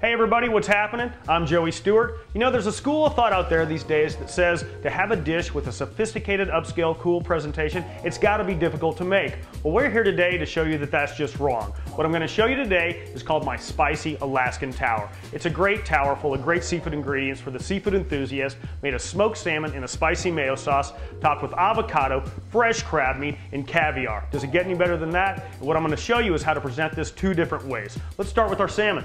Hey everybody, what's happening? I'm Joey Stewart. You know, there's a school of thought out there these days that says to have a dish with a sophisticated, upscale, cool presentation, it's gotta be difficult to make. Well, we're here today to show you that that's just wrong. What I'm gonna show you today is called my Spicy Alaskan Tower. It's a great tower full of great seafood ingredients for the seafood enthusiast, made of smoked salmon in a spicy mayo sauce, topped with avocado, fresh crab meat, and caviar. Does it get any better than that? And what I'm gonna show you is how to present this two different ways. Let's start with our salmon.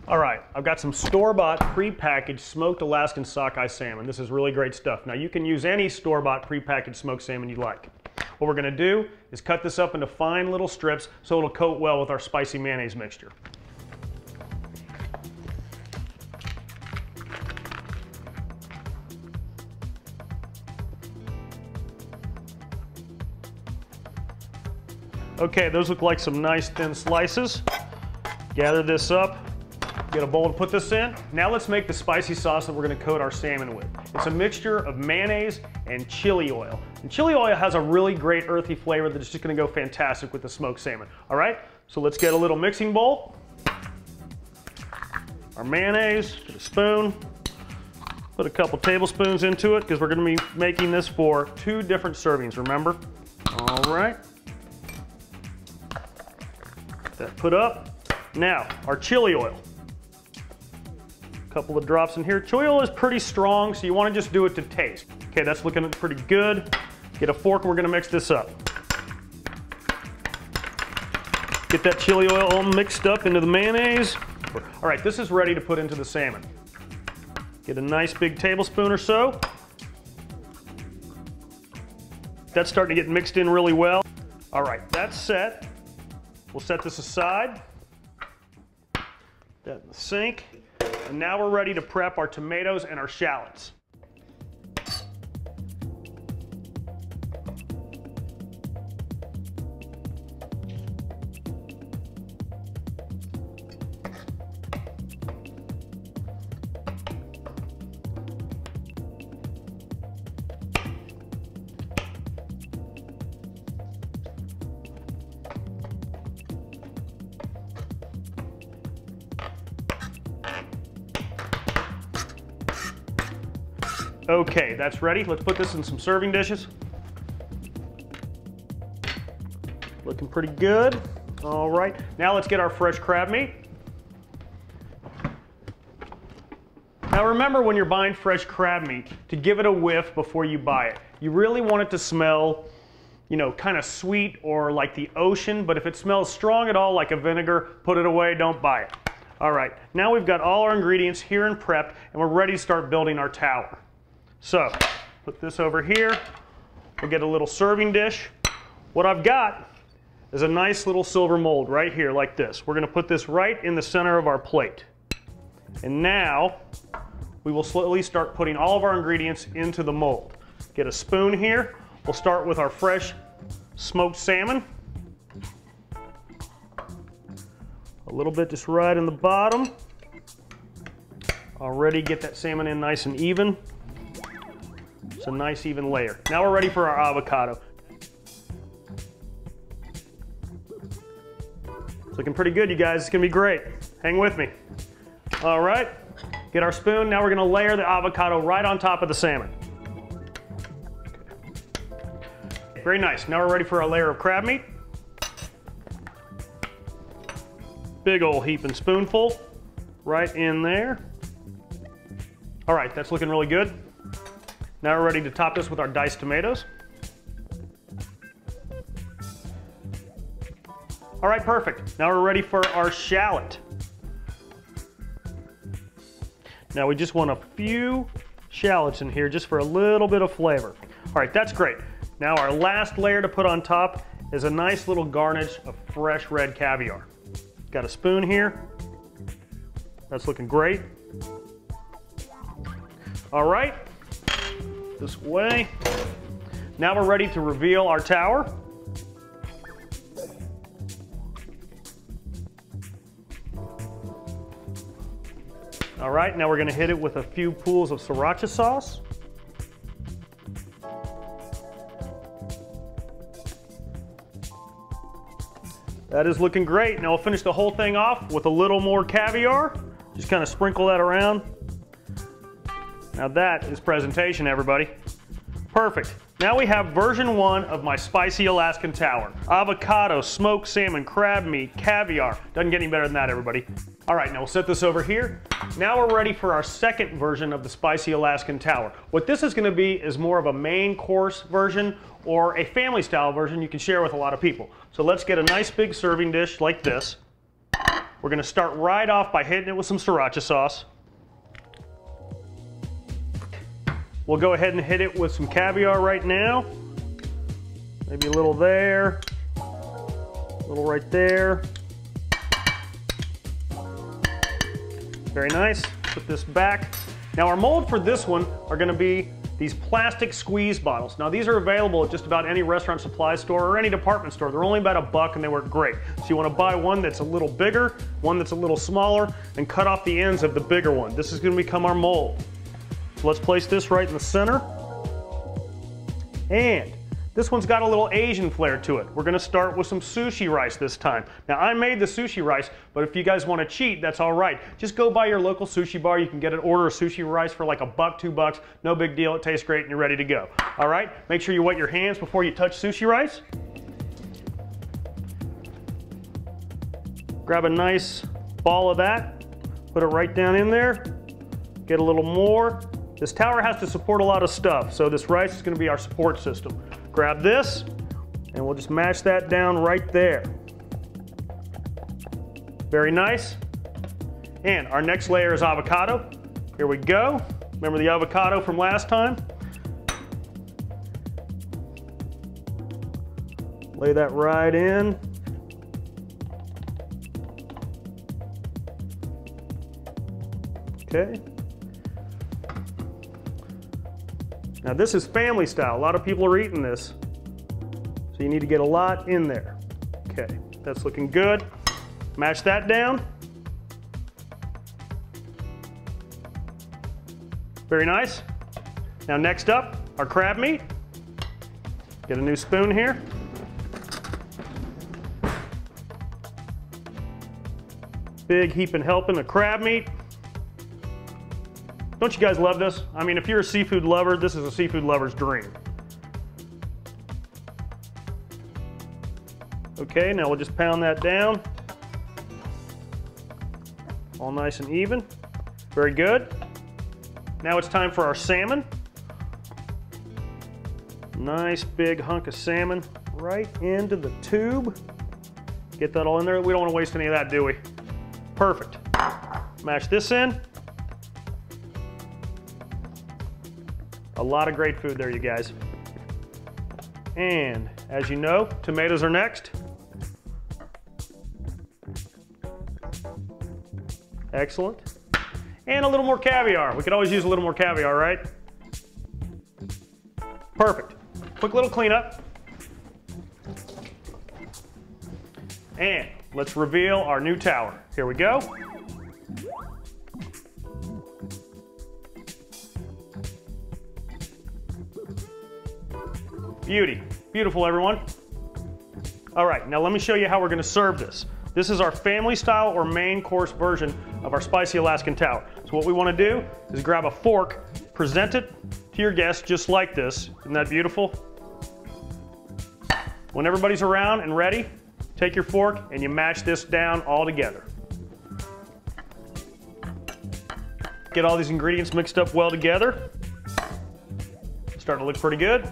All right, I've got some store-bought, pre-packaged smoked Alaskan sockeye salmon. This is really great stuff. Now you can use any store-bought, pre-packaged smoked salmon you like. What we're gonna do is cut this up into fine little strips so it'll coat well with our spicy mayonnaise mixture. Okay, those look like some nice thin slices. Gather this up. Get a bowl to put this in. Now let's make the spicy sauce that we're gonna coat our salmon with. It's a mixture of mayonnaise and chili oil. And chili oil has a really great earthy flavor that's just gonna go fantastic with the smoked salmon. All right, so let's get a little mixing bowl. Our mayonnaise, get a spoon. Put a couple tablespoons into it because we're gonna be making this for 2 different servings, remember? All right. Get that put up. Now, our chili oil. Couple of drops in here. Chili oil is pretty strong, so you want to just do it to taste. Okay, that's looking pretty good. Get a fork and we're going to mix this up. Get that chili oil all mixed up into the mayonnaise. All right, this is ready to put into the salmon. Get a nice big tablespoon or so. That's starting to get mixed in really well. All right, that's set. We'll set this aside. That in the sink. And now we're ready to prep our tomatoes and our shallots. Okay, that's ready. Let's put this in some serving dishes. Looking pretty good. All right, now let's get our fresh crab meat. Now remember, when you're buying fresh crab meat, to give it a whiff before you buy it. You really want it to smell, you know, kind of sweet or like the ocean, but if it smells strong at all like a vinegar, put it away, don't buy it. All right, now we've got all our ingredients here and prepped, and we're ready to start building our tower. So, put this over here. We'll get a little serving dish. What I've got is a nice little silver mold right here like this. We're gonna put this right in the center of our plate. And now, we will slowly start putting all of our ingredients into the mold. Get a spoon here. We'll start with our fresh smoked salmon. A little bit just right in the bottom. Already get that salmon in nice and even. It's a nice even layer. Now we're ready for our avocado. It's looking pretty good, you guys. It's gonna be great. Hang with me. All right, get our spoon. Now we're gonna layer the avocado right on top of the salmon. Very nice. Now we're ready for our layer of crab meat. Big old heaping spoonful right in there. All right, that's looking really good. Now we're ready to top this with our diced tomatoes. All right, perfect. Now we're ready for our shallot. Now we just want a few shallots in here just for a little bit of flavor. All right, that's great. Now our last layer to put on top is a nice little garnish of fresh red caviar. Got a spoon here. That's looking great. All right. This way. Now we're ready to reveal our tower. All right, now we're gonna hit it with a few pools of sriracha sauce. That is looking great. Now we'll finish the whole thing off with a little more caviar. Just kind of sprinkle that around. Now that is presentation, everybody. Perfect. Now we have version 1 of my spicy Alaskan tower. Avocado, smoked salmon, crab meat, caviar. Doesn't get any better than that, everybody. All right, now we'll set this over here. Now we're ready for our second version of the spicy Alaskan tower. What this is going to be is more of a main course version or a family style version you can share with a lot of people. So let's get a nice big serving dish like this. We're going to start right off by hitting it with some sriracha sauce. We'll go ahead and hit it with some caviar right now. Maybe a little there, a little right there. Very nice. Put this back. Now our mold for this one are going to be these plastic squeeze bottles. Now these are available at just about any restaurant supply store or any department store. They're only about $1 and they work great. So you want to buy one that's a little bigger, one that's a little smaller, and cut off the ends of the bigger one. This is going to become our mold. So let's place this right in the center. And this one's got a little Asian flair to it. We're going to start with some sushi rice this time. Now I made the sushi rice, but if you guys want to cheat, that's all right. Just go by your local sushi bar. You can get an order of sushi rice for like $1, $2. No big deal. It tastes great and you're ready to go. All right, make sure you wet your hands before you touch sushi rice. Grab a nice ball of that, put it right down in there, get a little more. This tower has to support a lot of stuff, so this rice is going to be our support system. Grab this, and we'll just mash that down right there. Very nice. And our next layer is avocado. Here we go. Remember the avocado from last time? Lay that right in. Okay. Now this is family style. A lot of people are eating this. So you need to get a lot in there. Okay, that's looking good. Mash that down. Very nice. Now next up, our crab meat. Get a new spoon here. Big heaping helping of crab meat. Don't you guys love this? I mean, if you're a seafood lover, this is a seafood lover's dream. Okay, now we'll just pound that down. All nice and even. Very good. Now it's time for our salmon. Nice big hunk of salmon right into the tube. Get that all in there. We don't want to waste any of that, do we? Perfect. Mash this in. A lot of great food there, you guys. And as you know, tomatoes are next. Excellent. And a little more caviar. We could always use a little more caviar, right? Perfect. Quick little cleanup. And let's reveal our new tower. Here we go. Beauty. Beautiful, everyone. All right, now let me show you how we're going to serve this. This is our family style or main course version of our spicy Alaskan tower. So what we want to do is grab a fork, present it to your guests just like this. Isn't that beautiful? When everybody's around and ready, take your fork and you mash this down all together. Get all these ingredients mixed up well together. Starting to look pretty good.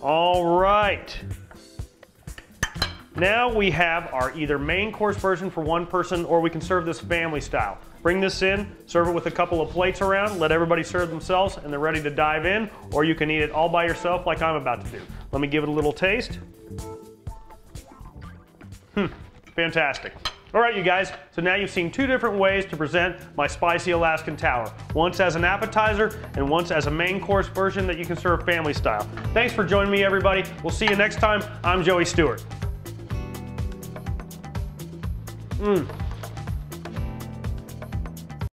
All right. Now we have our either main course version for one person, or we can serve this family style. Bring this in, serve it with a couple of plates around, let everybody serve themselves, and they're ready to dive in, or you can eat it all by yourself like I'm about to do. Let me give it a little taste. Fantastic. All right, you guys, so now you've seen two different ways to present my spicy Alaskan tower. Once as an appetizer and once as a main course version that you can serve family style. Thanks for joining me, everybody. We'll see you next time. I'm Joey Stewart.